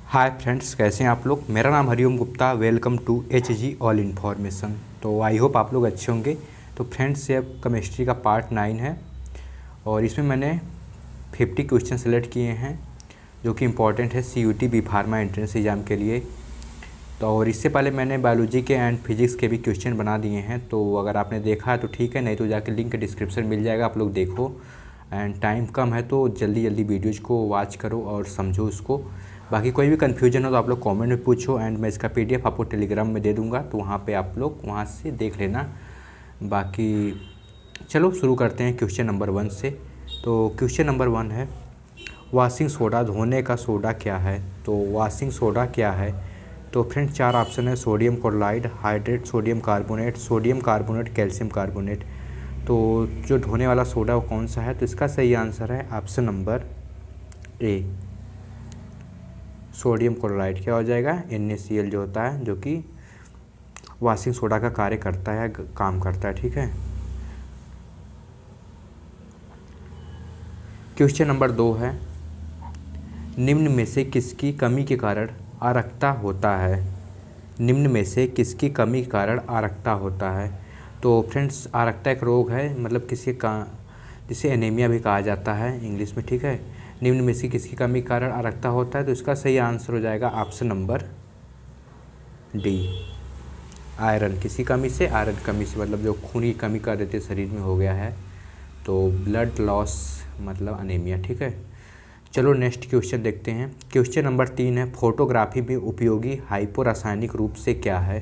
Hi friends, कैसे हैं आप लोग। मेरा नाम Hariom Gupta. Welcome to HG all information. तो आई होप आप लोग अच्छे होंगे। तो फ्रेंड्स, ये केमिस्ट्री का पार्ट 9 है और इसमें मैंने 50 क्वेश्चन सेलेक्ट किए हैं जो कि इम्पॉर्टेंट है CUT B pharma entrance exam के लिए। तो और इससे पहले मैंने बायोलॉजी के एंड फिजिक्स के भी क्वेश्चन बना दिए हैं। तो अगर आपने देखा है तो ठीक है, नहीं तो जाके लिंक डिस्क्रिप्शन मिल जाएगा, आप लोग देखो। एंड टाइम कम है तो जल्दी जल्दी वीडियोज़ को वॉच करो और समझो उसको। बाकी कोई भी कन्फ्यूजन हो तो आप लोग कमेंट में पूछो एंड मैं इसका PDF आपको टेलीग्राम में दे दूंगा, तो वहाँ पे आप लोग वहाँ से देख लेना। बाकी चलो शुरू करते हैं क्वेश्चन नंबर 1 से। तो क्वेश्चन नंबर 1 है, वॉशिंग सोडा धोने का सोडा क्या है। तो वॉशिंग सोडा क्या है। तो फ्रेंड्स 4 ऑप्शन है, sodium chloride, hydrate sodium carbonate, calcium carbonate. तो जो धोने वाला सोडा वो कौन सा है। तो इसका सही आंसर है option number A, sodium chloride. क्या हो जाएगा, NaCl जो होता है, जो कि वॉशिंग सोडा का कार्य करता है, काम करता है। ठीक है। क्वेश्चन नंबर 2 है, निम्न में से किसकी कमी के कारण आरक्ता होता है। निम्न में से किसकी कमी के कारण आरक्ता होता है। तो फ्रेंड्स, आरक्ता एक रोग है, मतलब किसी का जिसे एनीमिया भी कहा जाता है इंग्लिश में। ठीक है। निम्न में से किसकी कमी के कारण आरक्ता होता है। तो इसका सही आंसर हो जाएगा ऑप्शन नंबर डी, आयरन। किसी कमी से, आयरन कमी से, मतलब जो खून की कमी कर देते शरीर में हो गया है, तो ब्लड लॉस मतलब अनीमिया। ठीक है। चलो नेक्स्ट क्वेश्चन देखते हैं। क्वेश्चन नंबर 3 है, फोटोग्राफी में उपयोगी हाइपोरासायनिक रूप से क्या है।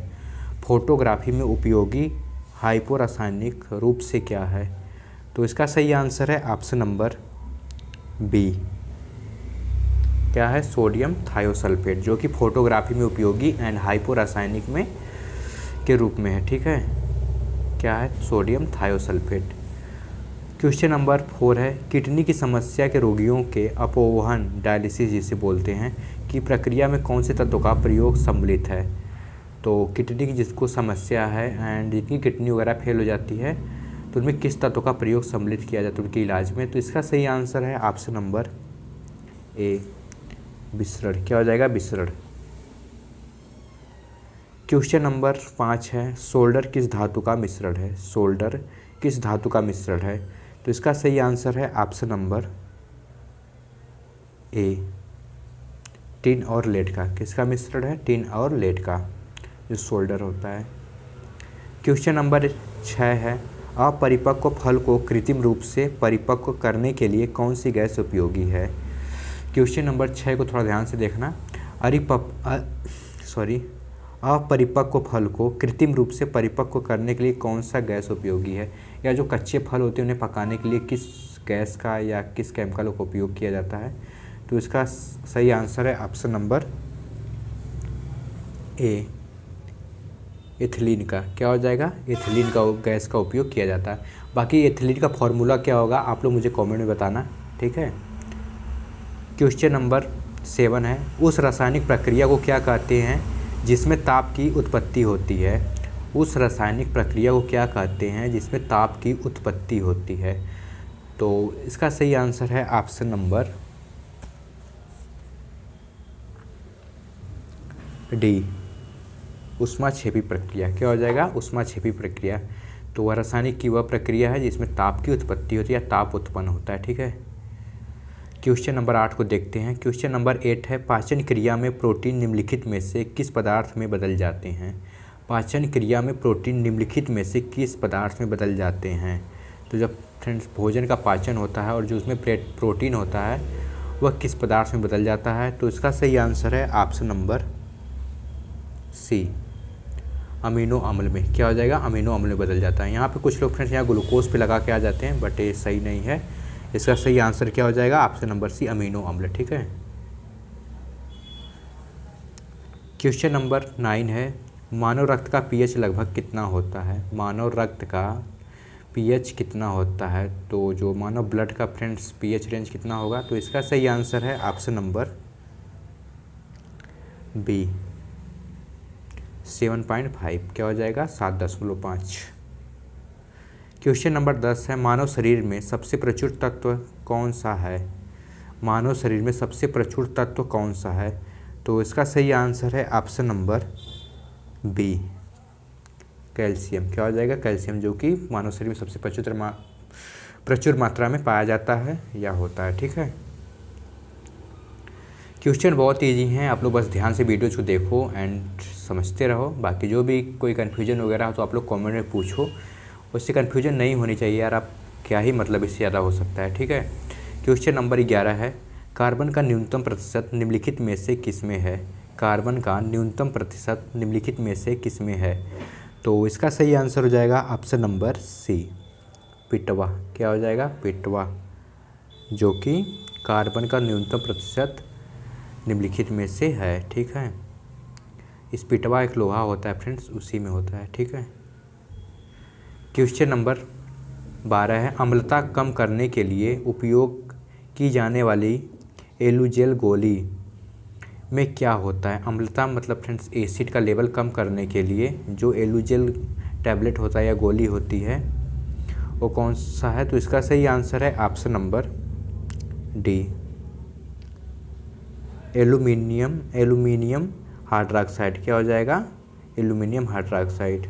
फोटोग्राफी में उपयोगी हाइपोरासायनिक रूप से क्या है। तो इसका सही आंसर है ऑप्शन नंबर बी, क्या है, सोडियम थायोसल्फेट, जो कि फोटोग्राफी में उपयोगी एंड हाइपोरासायनिक में के रूप में है। ठीक है। क्या है, सोडियम थायोसल्फेट। क्वेश्चन नंबर 4 है, किडनी की समस्या के रोगियों के अपोवहन डायलिसिस जिसे बोलते हैं की प्रक्रिया में कौन से तत्वों का प्रयोग सम्मिलित है। तो किडनी की जिसको समस्या है एंड जिनकी किडनी वगैरह फेल हो जाती है, तो उनमें किस तत्व का प्रयोग सम्मिलित किया जाता है उनके इलाज में। तो इसका सही आंसर है ऑप्शन नंबर ए, विसरण। क्या हो जाएगा, विसरण। क्वेश्चन नंबर 5 है, सोल्डर किस धातु का मिश्रण है। सोल्डर किस धातु का मिश्रण है। तो इसका सही आंसर है ऑप्शन नंबर ए, टिन और लेड का। किसका मिश्रण है, टिन और लेड का जो सोल्डर होता है। क्वेश्चन नंबर 6 है, अपरिपक्व फल को कृत्रिम रूप से परिपक्व करने के लिए कौन सी गैस उपयोगी है। क्वेश्चन नंबर 6 को थोड़ा ध्यान से देखना। अपरिपक्व फल को कृत्रिम रूप से परिपक्व करने के लिए कौन सा गैस उपयोगी है, या जो कच्चे फल होते हैं उन्हें पकाने के लिए किस गैस का या किस केमिकल का उपयोग किया जाता है। तो इसका सही आंसर है ऑप्शन नंबर ए, एथिलीन का। क्या हो जाएगा, एथिलीन का गैस का उपयोग किया जाता है। बाकी एथिलीन का फॉर्मूला क्या होगा आप लोग मुझे कमेंट में बताना। ठीक है। क्वेश्चन नंबर 7 है, उस रासायनिक प्रक्रिया को क्या कहते हैं जिसमें ताप की उत्पत्ति होती है। उस रासायनिक प्रक्रिया को क्या कहते हैं जिसमें ताप की उत्पत्ति होती है। तो इसका सही आंसर है ऑप्शन नंबर डी, ऊष्माक्षेपी प्रक्रिया। क्या हो जाएगा, ऊष्माक्षेपी प्रक्रिया। तो वह रासायनिक की वह प्रक्रिया है जिसमें ताप की उत्पत्ति होती है या ताप उत्पन्न होता है। ठीक है। क्वेश्चन नंबर 8 को देखते हैं। क्वेश्चन नंबर 8 है, पाचन क्रिया में प्रोटीन निम्नलिखित में से किस पदार्थ में बदल जाते हैं। पाचन क्रिया में प्रोटीन निम्नलिखित में से किस पदार्थ में बदल जाते हैं। तो जब फ्रेंड्स भोजन का पाचन होता है और जो उसमें प्रोटीन होता है वह किस पदार्थ में बदल जाता है। तो इसका सही आंसर है ऑप्शन नंबर सी, अमीनो अम्ल में। क्या हो जाएगा, अमीनो अम्ल में बदल जाता है। यहाँ पे कुछ लोग फ्रेंड्स यहाँ ग्लूकोज पे लगा के आ जाते हैं, बट ये सही नहीं है। इसका सही आंसर क्या हो जाएगा, ऑप्शन नंबर सी, अमीनो अम्ल। ठीक है। क्वेश्चन नंबर 9 है, मानव रक्त का pH लगभग कितना होता है। मानव रक्त का pH कितना होता है। तो जो मानव ब्लड का फ्रेंड्स pH रेंज कितना होगा। तो इसका सही आंसर है ऑप्शन नंबर बी, 7.5। क्या हो जाएगा, 7.5। क्वेश्चन नंबर 10 है, मानव शरीर में सबसे प्रचुर तत्व कौन सा है। मानव शरीर में सबसे प्रचुर तत्व कौन सा है। तो इसका सही आंसर है ऑप्शन नंबर बी, कैल्शियम। क्या हो जाएगा? कैल्शियम, जो कि मानव शरीर में सबसे प्रचुर मात्रा में पाया जाता है या होता है। ठीक है, क्वेश्चन बहुत ईजी हैं, आप लोग बस ध्यान से वीडियोज़ को देखो एंड समझते रहो। बाकी जो भी कोई कन्फ्यूजन वगैरह हो तो आप लोग कमेंट में पूछो, उससे कन्फ्यूजन नहीं होनी चाहिए यार। आप क्या ही मतलब इससे ज़्यादा हो सकता है। ठीक है, क्वेश्चन नंबर 11 है, कार्बन का न्यूनतम प्रतिशत निम्नलिखित में से किस में है? कार्बन का न्यूनतम प्रतिशत निम्नलिखित में से किस में है? तो इसका सही आंसर हो जाएगा ऑप्शन नंबर सी, पिटवा। क्या हो जाएगा? पिटवा, जो कि कार्बन का न्यूनतम प्रतिशत निम्नलिखित में से है। ठीक है, इस पिटवा एक लोहा होता है फ्रेंड्स, उसी में होता है। ठीक है, क्वेश्चन नंबर 12 है, अम्लता कम करने के लिए उपयोग की जाने वाली एलुजेल गोली में क्या होता है? अम्लता मतलब फ्रेंड्स एसिड का लेवल कम करने के लिए जो एलुजेल टैबलेट होता है या गोली होती है वो कौन सा है? तो इसका सही आंसर है option number D, aluminium hydroxide. क्या हो जाएगा? Aluminium hydroxide.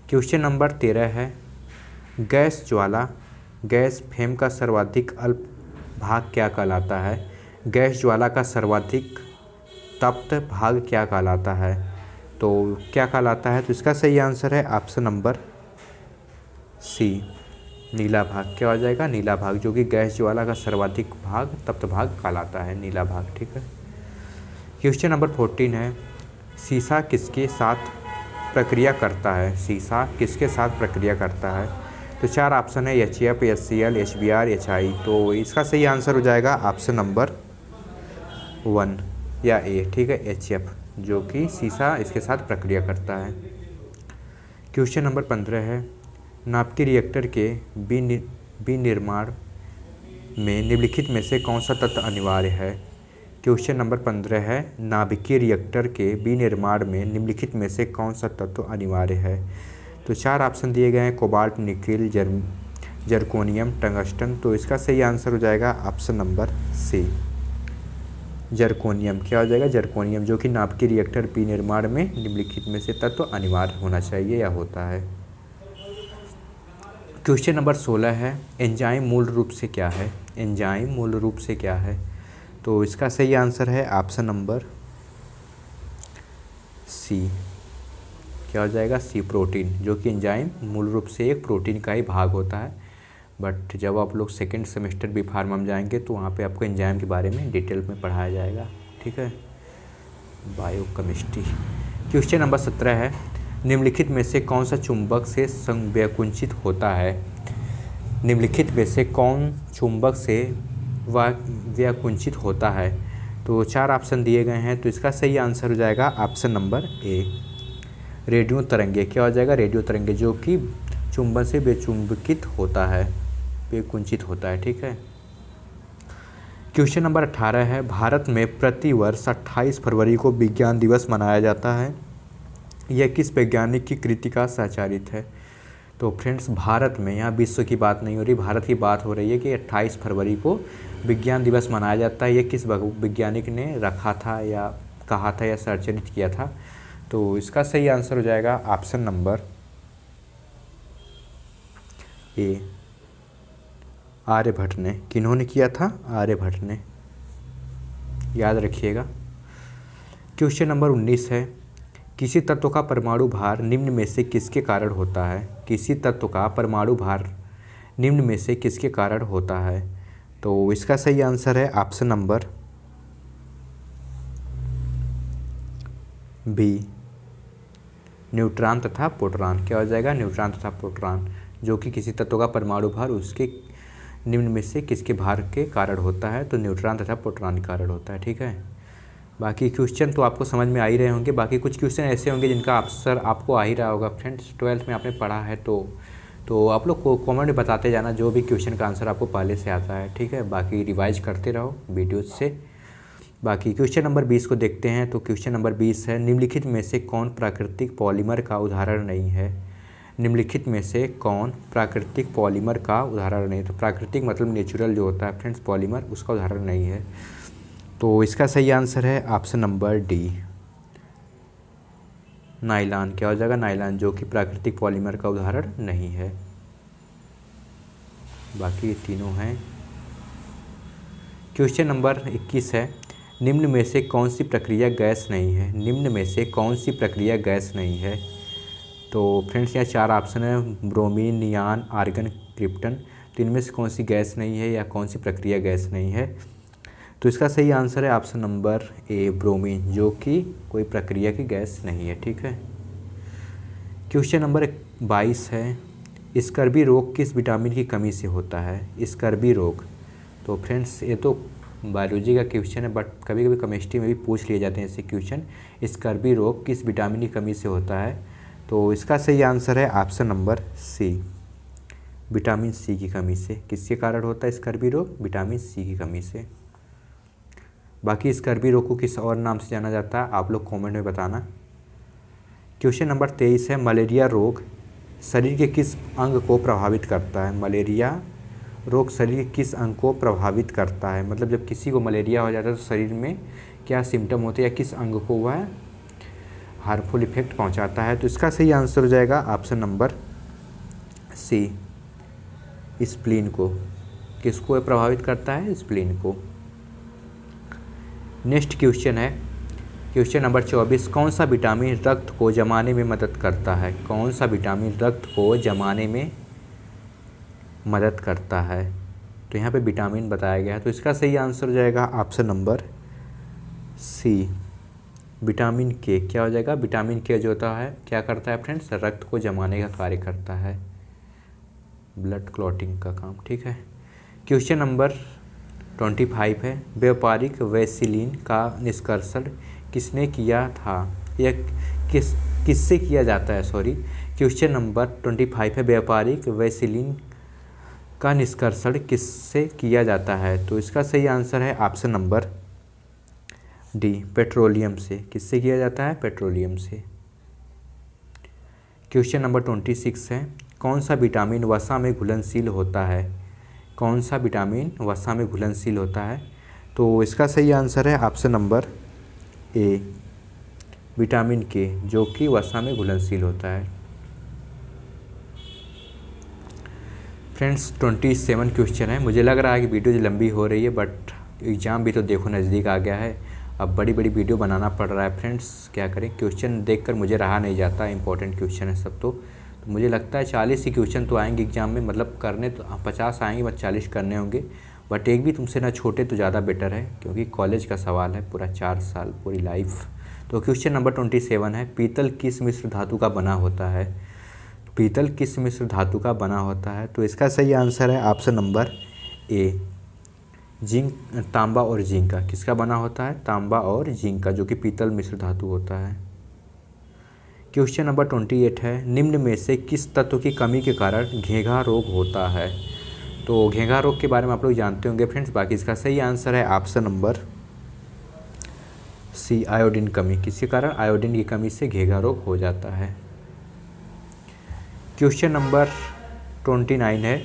क्वेश्चन नंबर 13 है, गैस ज्वाला गैस फेम का सर्वाधिक अल्प भाग क्या कहलाता है? गैस ज्वाला का सर्वाधिक तप्त भाग क्या कहलाता है? तो क्या कहलाता है? तो इसका सही आंसर है ऑप्शन नंबर सी, नीला भाग। क्या हो जाएगा? नीला भाग, जो कि गैस ज्वाला का सर्वाधिक भाग तप्त भाग कहलाता है, नीला भाग। ठीक है, क्वेश्चन नंबर 14 है, सीसा किसके साथ प्रक्रिया करता है? सीसा किसके साथ प्रक्रिया करता है? तो 4 ऑप्शन है, HF, HCl, HBr, HI। तो इसका सही आंसर हो जाएगा ऑप्शन नंबर 1 या ए। ठीक है, HF, जो कि सीसा इसके साथ प्रक्रिया करता है। क्वेश्चन नंबर 15 है, नाभिकीय रिएक्टर के विनिर्माण में निम्नलिखित में से कौन सा तत्व अनिवार्य है? क्वेश्चन नंबर 15 है, नाभिकीय रिएक्टर के विनिर्माण में निम्नलिखित में से कौन सा तत्व अनिवार्य है? तो 4 ऑप्शन दिए गए हैं, कोबाल्ट, निकेल, जर्कोनियम, टंगस्टन। तो इसका सही आंसर हो जाएगा ऑप्शन नंबर सी, जर्कोनियम। क्या हो जाएगा? जर्कोनियम, जो कि नाभिकीय रिएक्टर विनिर्माण में निम्नलिखित में से तत्व अनिवार्य होना चाहिए या होता है। क्वेश्चन नंबर 16 है, एंजाइम मूल रूप से क्या है? एंजाइम मूल रूप से क्या है? तो इसका सही आंसर है ऑप्शन नंबर सी। क्या हो जाएगा? सी, प्रोटीन, जो कि एंजाइम मूल रूप से एक प्रोटीन का ही भाग होता है। बट जब आप लोग सेकेंड सेमेस्टर बी फार्मा में जाएंगे तो वहाँ पे आपको एंजाइम के बारे में डिटेल में पढ़ाया जाएगा। ठीक है, बायोकेमिस्ट्री। क्वेश्चन नंबर 17 है, निम्नलिखित में से कौन सा चुंबक से संव्यकुंचित होता है? निम्नलिखित में से कौन चुंबक से व्याकुंचित होता है? तो 4 ऑप्शन दिए गए हैं, तो इसका सही आंसर हो जाएगा ऑप्शन नंबर ए, रेडियो तरंगे। क्या हो जाएगा? रेडियो तरंगे, जो कि चुंबन से बेचुंबकित होता है, बेकुंचित होता है। ठीक है, क्वेश्चन नंबर 18 है, भारत में प्रतिवर्ष 28 फरवरी को विज्ञान दिवस मनाया जाता है, यह किस वैज्ञानिक की कृतिका से आधारित है? तो फ्रेंड्स भारत में, यहाँ विश्व की बात नहीं हो रही, भारत की बात हो रही है कि 28 फरवरी को विज्ञान दिवस मनाया जाता है। ये किस वैज्ञानिक ने रखा था या कहा था या संरचित किया था? तो इसका सही आंसर हो जाएगा ऑप्शन नंबर ए, आर्यभट्ट ने। किन्होंने किया था? आर्यभट्ट ने, याद रखिएगा। क्वेश्चन नंबर 19 है, किसी तत्व का परमाणु भार निम्न में से किसके कारण होता है? किसी तत्व का परमाणु भार निम्न में से किसके कारण होता है? तो इसका सही आंसर है ऑप्शन नंबर बी, न्यूट्रॉन तथा प्रोटॉन। क्या हो जाएगा? न्यूट्रॉन तथा प्रोटॉन, जो कि किसी तत्व का परमाणु भार उसके निम्न में से किसके भार के कारण होता है? तो न्यूट्रॉन तथा प्रोटॉन के कारण होता है। ठीक है, बाकी क्वेश्चन तो आपको समझ में आ ही रहे होंगे। बाकी कुछ क्वेश्चन ऐसे होंगे जिनका आंसर आपको आ ही रहा होगा फ्रेंड्स, 12th में आपने पढ़ा है तो आप लोग को कमेंट में बताते जाना जो भी क्वेश्चन का आंसर आपको पहले से आता है। ठीक है, बाकी रिवाइज करते रहो वीडियो से। बाकी क्वेश्चन नंबर 20 को देखते हैं। तो क्वेश्चन नंबर 20 है, निम्नलिखित में से कौन प्राकृतिक पॉलीमर का उदाहरण नहीं है? निम्नलिखित में से कौन प्राकृतिक पॉलीमर का उदाहरण नहीं? तो प्राकृतिक मतलब नेचुरल जो होता है फ्रेंड्स पॉलीमर, उसका उदाहरण नहीं है। तो इसका सही आंसर है ऑप्शन नंबर डी, नायलॉन। क्या हो जाएगा? नायलॉन, जो कि प्राकृतिक पॉलीमर का उदाहरण नहीं है। बाकी तीनों हैं। क्वेश्चन नंबर 21 है, निम्न में से कौन सी प्रक्रिया गैस नहीं है? निम्न में से कौन सी प्रक्रिया गैस नहीं है? तो फ्रेंड्स यहाँ 4 ऑप्शन है, ब्रोमीन, नियान, आर्गन, क्रिप्टन। तो इनमें से कौन सी गैस नहीं है या कौन सी प्रक्रिया गैस नहीं है? तो इसका सही आंसर है ऑप्शन नंबर ए, ब्रोमीन, जो कि कोई प्रक्रिया की गैस नहीं है। ठीक है। क्वेश्चन नंबर 22 है, स्कर्वी रोग किस विटामिन की कमी से होता है? स्कर्वी रोग, तो फ्रेंड्स ये तो बायोलॉजी का क्वेश्चन है, बट कभी कभी केमिस्ट्री में भी पूछ लिए जाते हैं ऐसे क्वेश्चन। स्कर्वी रोग किस विटामिन की कमी से होता है? तो इसका सही आंसर है option number C, vitamin C की कमी से। किसके कारण होता है स्कर्वी रोग? विटामिन सी की कमी से। बाकी स्कर्वी रोग को किस और नाम से जाना जाता है आप लोग कमेंट में बताना। क्वेश्चन नंबर 23 है, मलेरिया रोग शरीर के किस अंग को प्रभावित करता है? मलेरिया रोग शरीर के किस अंग को प्रभावित करता है? मतलब जब किसी को मलेरिया हो जाता है तो शरीर में क्या सिम्टम होते हैं या किस अंग को वह हार्मफुल इफेक्ट पहुंचाता है? तो इसका सही आंसर हो जाएगा ऑप्शन नंबर सी, स्प्लीन को। किसको प्रभावित करता है? स्प्लीन को। नेक्स्ट क्वेश्चन है, क्वेश्चन नंबर 24, कौन सा विटामिन रक्त को जमाने में मदद करता है? कौन सा विटामिन रक्त को जमाने में मदद करता है? तो यहाँ पे विटामिन बताया गया है, तो इसका सही आंसर हो जाएगा ऑप्शन नंबर सी, विटामिन के। क्या हो जाएगा? विटामिन के जो होता है क्या करता है फ्रेंड्स? रक्त को जमाने का कार्य करता है, ब्लड क्लॉटिंग का काम। ठीक है। क्वेश्चन नंबर 25 है, व्यापारिक वैसिलीन का निष्कर्षण किसने किया था? यह किससे किया जाता है? सॉरी, क्वेश्चन नंबर 25 है, व्यापारिक वैसिलीन का निष्कर्षण किससे किया जाता है? तो इसका सही आंसर है ऑप्शन नंबर डी, पेट्रोलियम से। किससे किया जाता है? पेट्रोलियम से। क्वेश्चन नंबर 26 है, कौन सा विटामिन वसा में घुलनशील होता है? कौन सा विटामिन वसा में घुलनशील होता है? तो इसका सही आंसर है ऑप्शन नंबर ए, विटामिन के, जो कि वसा में घुलनशील होता है। फ्रेंड्स 27 क्वेश्चन है। मुझे लग रहा है कि वीडियो लंबी हो रही है, बट एग्ज़ाम भी तो देखो नज़दीक आ गया है, अब बड़ी बड़ी वीडियो बनाना पड़ रहा है फ्रेंड्स। क्या करें, क्वेश्चन देखकर मुझे रहा नहीं जाता, इंपॉर्टेंट क्वेश्चन है सब। तो मुझे लगता है 40 ही क्वेश्चन तो आएंगे एग्ज़ाम में, मतलब करने तो 50 आएंगे बस 40 करने होंगे, बट एक भी तुमसे ना छोटे तो ज़्यादा बेटर है, क्योंकि कॉलेज का सवाल है, पूरा 4 साल, पूरी लाइफ। तो क्वेश्चन नंबर 27 है, पीतल किस मिश्र धातु का बना होता है? पीतल किस मिश्र धातु का बना होता है? तो इसका सही आंसर है ऑप्शन नंबर ए, जिंक, तांबा और जिंक का। किसका बना होता है? तांबा और जिंक का, जो कि पीतल मिश्र धातु होता है। क्वेश्चन नंबर 28 है, निम्न में से किस तत्व की कमी के कारण घेंघा रोग होता है? तो घेंघा रोग के बारे में आप लोग जानते होंगे फ्रेंड्स। बाकी इसका सही आंसर है ऑप्शन नंबर सी, आयोडीन कमी। किसके कारण? आयोडीन की कमी से घेंघा रोग हो जाता है। क्वेश्चन नंबर 29 है,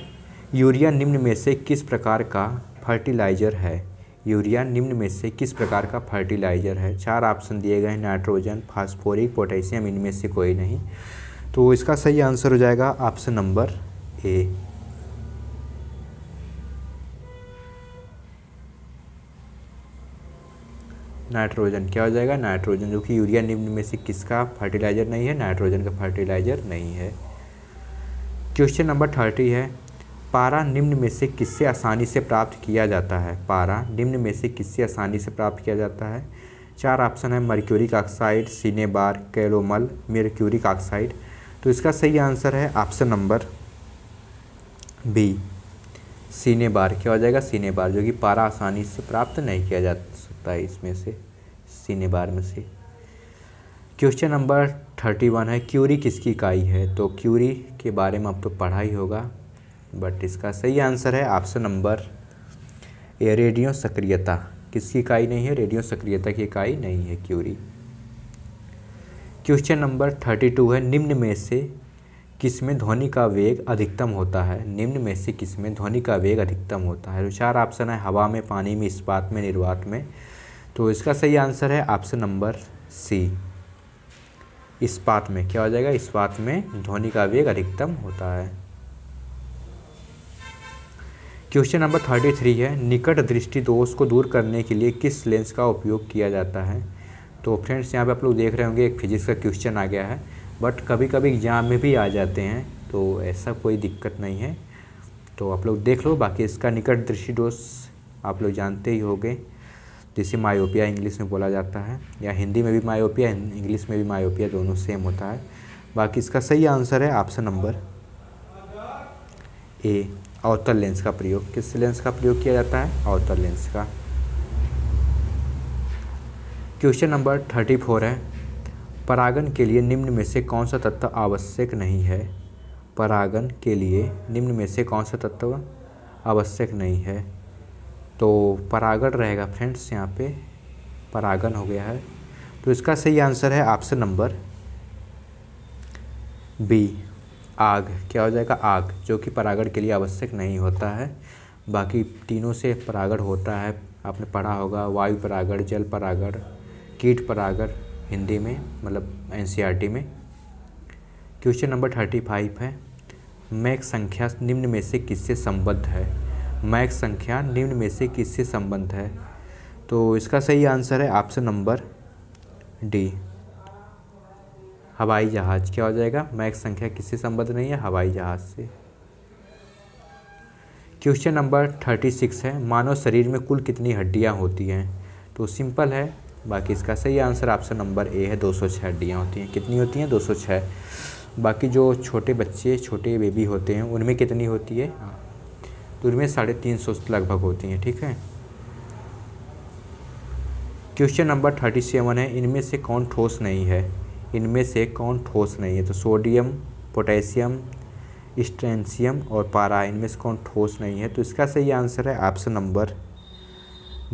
यूरिया निम्न में से किस प्रकार का फर्टिलाइज़र है? यूरिया निम्न में से किस प्रकार का फर्टिलाइज़र है? 4 ऑप्शन दिए गए हैं, नाइट्रोजन, फास्फोरिक, पोटेशियम, इनमें से कोई नहीं। तो इसका सही आंसर हो जाएगा ऑप्शन नंबर ए, नाइट्रोजन। क्या हो जाएगा? नाइट्रोजन, जो कि यूरिया निम्न में से किसका फर्टिलाइज़र नहीं है? नाइट्रोजन का फर्टिलाइज़र नहीं है। क्वेश्चन नंबर 30 है, पारा निम्न में से किससे आसानी से प्राप्त किया जाता है? पारा निम्न में से किससे आसानी से प्राप्त किया जाता है? 4 ऑप्शन है, mercuric oxide, cinnabar, calomel, mercuric oxide. तो इसका सही आंसर है ऑप्शन नंबर बी, सिनेबार। क्या हो जाएगा? सिनेबार, जो कि पारा आसानी से प्राप्त नहीं किया जा सकता है इसमें से, सिनेबार में से। क्वेश्चन नंबर 31 है, क्यूरी किसकी इकाई है? तो क्यूरी के बारे में अब तो पढ़ा ही होगा, बट इसका सही आंसर है ऑप्शन नंबर ए, रेडियो सक्रियता। किसकी इकाई नहीं है? रेडियो सक्रियता की इकाई नहीं है क्यूरी। क्वेश्चन नंबर 32 है, निम्न में से किस में ध्वनि का वेग अधिकतम होता है? निम्न में से किस में ध्वनि का वेग अधिकतम होता है? तो 4 ऑप्शन है, हवा में, पानी में, इस्पात में, निर्वात में। तो इसका सही आंसर है ऑप्शन नंबर सी, इस्पात में। क्या हो जाएगा? इस्पात में ध्वनि का वेग अधिकतम होता है। क्वेश्चन नंबर 33 है, निकट दृष्टि दोष को दूर करने के लिए किस लेंस का उपयोग किया जाता है? तो फ्रेंड्स यहाँ पे आप लोग देख रहे होंगे एक फिजिक्स का क्वेश्चन आ गया है, बट कभी कभी एग्जाम में भी आ जाते हैं, तो ऐसा कोई दिक्कत नहीं है। तो आप लोग देख लो। बाकी इसका निकट दृष्टि दोष आप लोग जानते ही होंगे, जिसे मायोपिया इंग्लिश में बोला जाता है, या हिंदी में भी मायोपिया, इंग्लिश में भी मायोपिया, दोनों सेम होता है। बाकी इसका सही आंसर है ऑप्शन नंबर ए, अवतल लेंस का प्रयोग। किस लेंस का प्रयोग किया जाता है? अवतल लेंस का। क्वेश्चन नंबर 34 है, परागण के लिए निम्न में से कौन सा तत्व आवश्यक नहीं है? परागण के लिए निम्न में से कौन सा तत्व आवश्यक नहीं है? तो परागण रहेगा फ्रेंड्स, यहाँ पे परागण हो गया है। तो इसका सही आंसर है ऑप्शन नंबर बी, आग। क्या हो जाएगा? आग, जो कि परागण के लिए आवश्यक नहीं होता है। बाकी तीनों से परागण होता है, आपने पढ़ा होगा, वायु परागण, जल परागण, कीट परागण, हिंदी में मतलब एनसीईआरटी में। क्वेश्चन नंबर 35 है, मैक संख्या निम्न में से किससे संबद्ध है? मैक संख्या निम्न में से किससे संबद्ध है? तो इसका सही आंसर है ऑप्शन नंबर डी, हवाई जहाज। क्या हो जाएगा? मैक संख्या किससे संबद्ध नहीं है? हवाई जहाज से। क्वेश्चन नंबर 36 है, मानव शरीर में कुल कितनी हड्डियां होती हैं? तो सिंपल है। बाकी इसका सही आंसर ऑप्शन नंबर ए है, 206 हड्डियां होती हैं। कितनी होती हैं? 206। बाकी जो छोटे बच्चे, छोटे बेबी होते हैं, उनमें कितनी होती है? तो उनमें 350 लगभग होती हैं। ठीक है। क्वेश्चन नंबर 37 है, इनमें से कौन ठोस नहीं है? इनमें से कौन ठोस नहीं है? तो सोडियम, पोटेशियम, स्ट्रेंशियम और पारा, इनमें से कौन ठोस नहीं है? तो इसका सही आंसर है ऑप्शन नंबर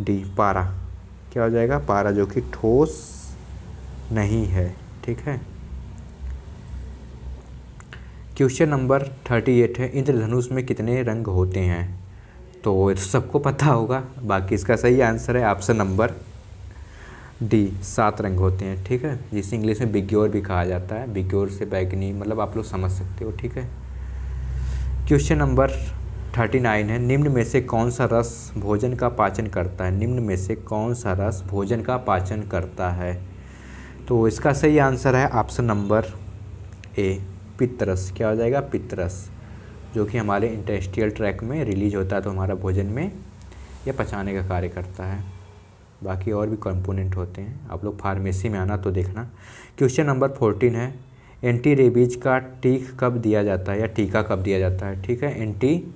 डी, पारा। क्या हो जाएगा? पारा, जो कि ठोस नहीं है। ठीक है। क्वेश्चन नंबर 38 है, इंद्रधनुष में कितने रंग होते हैं? तो सबको पता होगा। बाकी इसका सही आंसर है ऑप्शन नंबर डी, 7 रंग होते हैं। ठीक है, जिसे इंग्लिश में बिग्योर भी कहा जाता है। बिग्योर से बैगनी, मतलब आप लोग समझ सकते हो। ठीक है। क्वेश्चन नंबर 39 है, निम्न में से कौन सा रस भोजन का पाचन करता है? निम्न में से कौन सा रस भोजन का पाचन करता है? तो इसका सही आंसर है ऑप्शन नंबर ए, पित्तरस। क्या हो जाएगा? पित्तरस, जो कि हमारे इंटेस्टाइनल ट्रैक्ट में रिलीज होता है, तो हमारा भोजन में यह पचाने का कार्य करता है। बाकी और भी कंपोनेंट होते हैं, आप लोग फार्मेसी में आना तो देखना। क्वेश्चन नंबर 14 है, एंटी रेबीज का टीका कब दिया जाता है, या टीका कब दिया जाता है? ठीक है, एंटी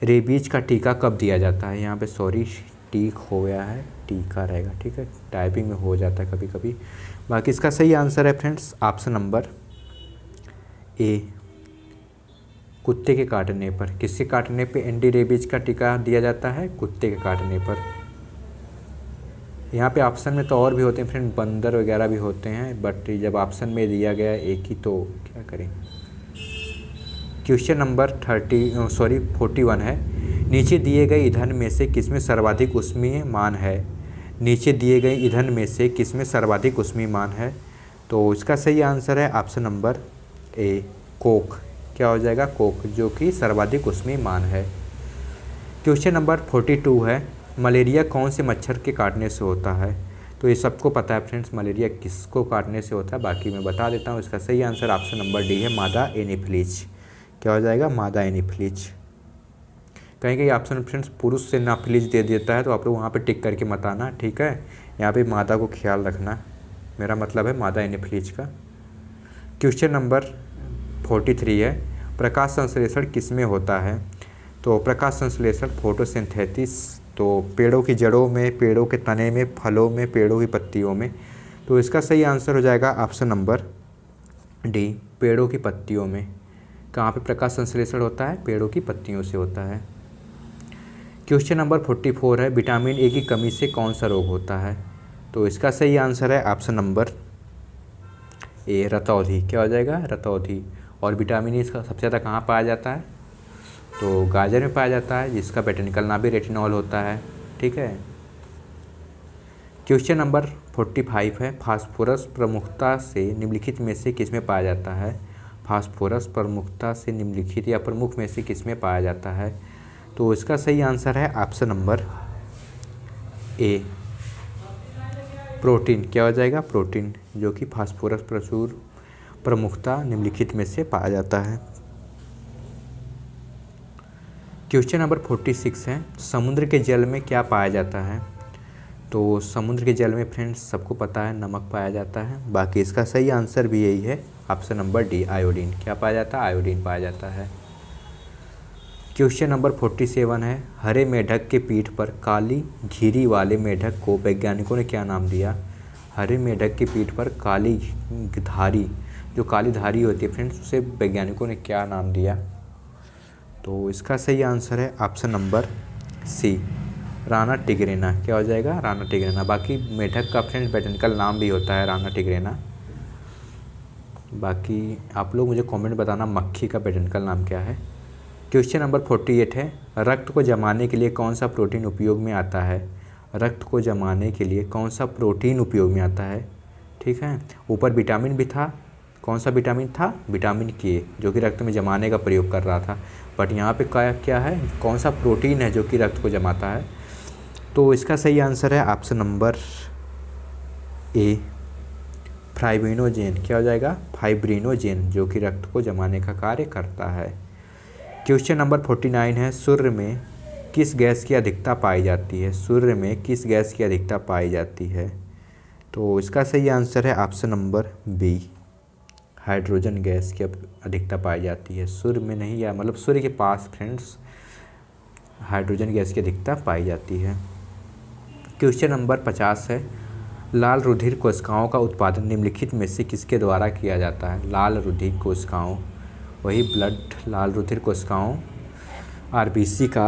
रेबीज का टीका कब दिया जाता है? यहाँ पे सॉरी टीक हो गया है, टीका रहेगा। ठीक है, टाइपिंग में हो जाता है कभी कभी। बाकी इसका सही आंसर है फ्रेंड्स ऑप्शन नंबर ए, कुत्ते के काटने पर। किसके काटने पे एंटी रेबीज का टीका दिया जाता है? कुत्ते के काटने पर। यहाँ पे ऑप्शन में तो और भी होते हैं फ्रेंड, बंदर वगैरह भी होते हैं, बट जब ऑप्शन में दिया गया एक ही, तो क्या करें। क्वेश्चन नंबर 41 है, नीचे दिए गए ईंधन में से किसमें सर्वाधिक ऊष्मीय मान है? नीचे दिए गए ईंधन में से किसमें सर्वाधिक ऊष्मीय मान है? तो इसका सही आंसर है ऑप्शन नंबर ए, कोक। क्या हो जाएगा? कोक, जो कि सर्वाधिक ऊष्मीय मान है। क्वेश्चन नंबर 42 है, मलेरिया कौन से मच्छर के काटने से होता है? तो ये सबको पता है फ्रेंड्स, मलेरिया किसको काटने से होता है। बाकी मैं बता देता हूँ। इसका सही आंसर ऑप्शन नंबर डी है, मादा एनीफिलीज। क्या हो जाएगा? मादा एनीफिलीज। कहीं कहीं ऑप्शन फ्रेंड्स पुरुष से नाफिलीज दे देता है, तो आप लोग वहाँ पे टिक करके मत आना। ठीक है, यहाँ पे मादा को ख्याल रखना, मेरा मतलब है मादा एनीफिलीज का। क्वेश्चन नंबर 43 है, प्रकाश संश्लेषण किस में होता है? तो प्रकाश संश्लेषण फोटोसिंथेसिस, तो पेड़ों की जड़ों में, पेड़ों के तने में, फलों में, पेड़ों की पत्तियों में। तो इसका सही आंसर हो जाएगा ऑप्शन नंबर डी, पेड़ों की पत्तियों में। कहाँ पे प्रकाश संश्लेषण होता है? पेड़ों की पत्तियों से होता है। क्वेश्चन नंबर 44 है, विटामिन ए की कमी से कौन सा रोग होता है? तो इसका सही आंसर है ऑप्शन नंबर ए, रतौंधी। क्या हो जाएगा? रतौंधी। और विटामिन ई इसका सबसे ज़्यादा कहाँ पाया जाता है, तो गाजर में पाया जाता है, जिसका बोटैनिकल नाम भी रेटिनॉल होता है। ठीक है। क्वेश्चन नंबर 45 है, फास्फोरस प्रमुखता से निम्नलिखित में से किस में पाया जाता है। फास्फोरस प्रमुखता से निम्नलिखित या प्रमुख में से किस में पाया जाता है, तो इसका सही आंसर है ऑप्शन नंबर ए, प्रोटीन। क्या हो जाएगा, प्रोटीन, जो कि फास्फोरस प्रचुर प्रमुखता निम्नलिखित में से पाया जाता है। क्वेश्चन नंबर 46 है, समुद्र के जल में क्या पाया जाता है। तो समुद्र के जल में फ्रेंड्स सबको पता है नमक पाया जाता है, बाकी इसका सही आंसर भी यही है, ऑप्शन नंबर डी, आयोडीन। क्या पाया जाता है, आयोडीन पाया जाता है। क्वेश्चन नंबर 47 है, हरे मेढक के पीठ पर काली घिरी वाले मेढक को वैज्ञानिकों ने क्या नाम दिया। हरे मेढक की पीठ पर काली धारी, जो काली धारी होती है फ्रेंड्स, उसे वैज्ञानिकों ने क्या नाम दिया। तो इसका सही आंसर है ऑप्शन नंबर सी, राना टिग्रिना। क्या हो जाएगा, राना टिग्रिना। बाकी मेढक का फ्रेंड्स बोटैनिकल नाम भी होता है राना टिग्रिना। बाकी आप लोग मुझे कमेंट बताना मक्खी का बोटैनिकल नाम क्या है। क्वेश्चन नंबर 48 है, रक्त को जमाने के लिए कौन सा प्रोटीन उपयोग में आता है। रक्त को जमाने के लिए कौन सा प्रोटीन उपयोग में आता है। ठीक है। ऊपर विटामिन भी था, कौन सा विटामिन था, विटामिन के, जो कि रक्त में जमाने का प्रयोग कर रहा था। बट यहाँ पे क्या है, कौन सा प्रोटीन है जो कि रक्त को जमाता है। तो इसका सही आंसर है ऑप्शन नंबर ए, फाइब्रिनोजेन। क्या हो जाएगा, फाइब्रिनोजेन, जो कि रक्त को जमाने का कार्य करता है। क्वेश्चन नंबर 49 है, सूर्य में किस गैस की अधिकता पाई जाती है। सूर्य में किस गैस की अधिकता पाई जाती है। तो इसका सही आंसर है option number B, hydrogen gas की अधिकता पाई जाती है। सूर्य में नहीं, या मतलब सूर्य के पास फ्रेंड्स हाइड्रोजन गैस की अधिकता पाई जाती है। क्वेश्चन नंबर 50 है, लाल रुधिर कोशिकाओं का उत्पादन निम्नलिखित में से किसके द्वारा किया जाता है। लाल रुधिर कोशिकाओं, वही ब्लड, लाल रुधिर कोशिकाओं आरबीसी का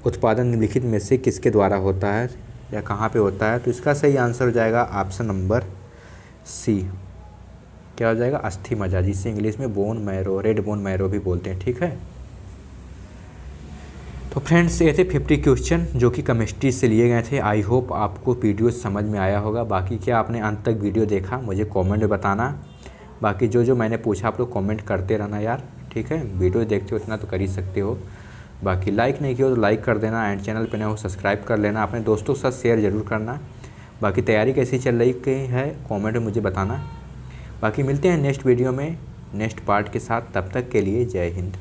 उत्पादन निम्नलिखित में से किसके द्वारा होता है या कहाँ पे होता है। तो इसका सही आंसर हो जाएगा ऑप्शन नंबर सी, क्या हो जाएगा, अस्थि मज्जा, जिसे इंग्लिश में bone marrow, red bone marrow भी बोलते हैं। ठीक है। तो फ्रेंड्स ये थे 50 क्वेश्चन जो कि केमिस्ट्री से लिए गए थे। आई होप आपको वीडियो समझ में आया होगा। बाकी क्या आपने अंत तक वीडियो देखा, मुझे कमेंट में बताना। बाकी जो मैंने पूछा आप लोग कमेंट करते रहना यार। ठीक है। वीडियो देखते हो इतना तो कर ही सकते हो। बाकी लाइक नहीं किया तो लाइक कर देना, एंड चैनल पे नए हो सब्सक्राइब कर लेना, अपने दोस्तों के साथ शेयर ज़रूर करना। बाकी तैयारी कैसी चल रही है कमेंट में मुझे बताना। बाकी मिलते हैं नेक्स्ट वीडियो में नेक्स्ट पार्ट के साथ, तब तक के लिए जय हिंद।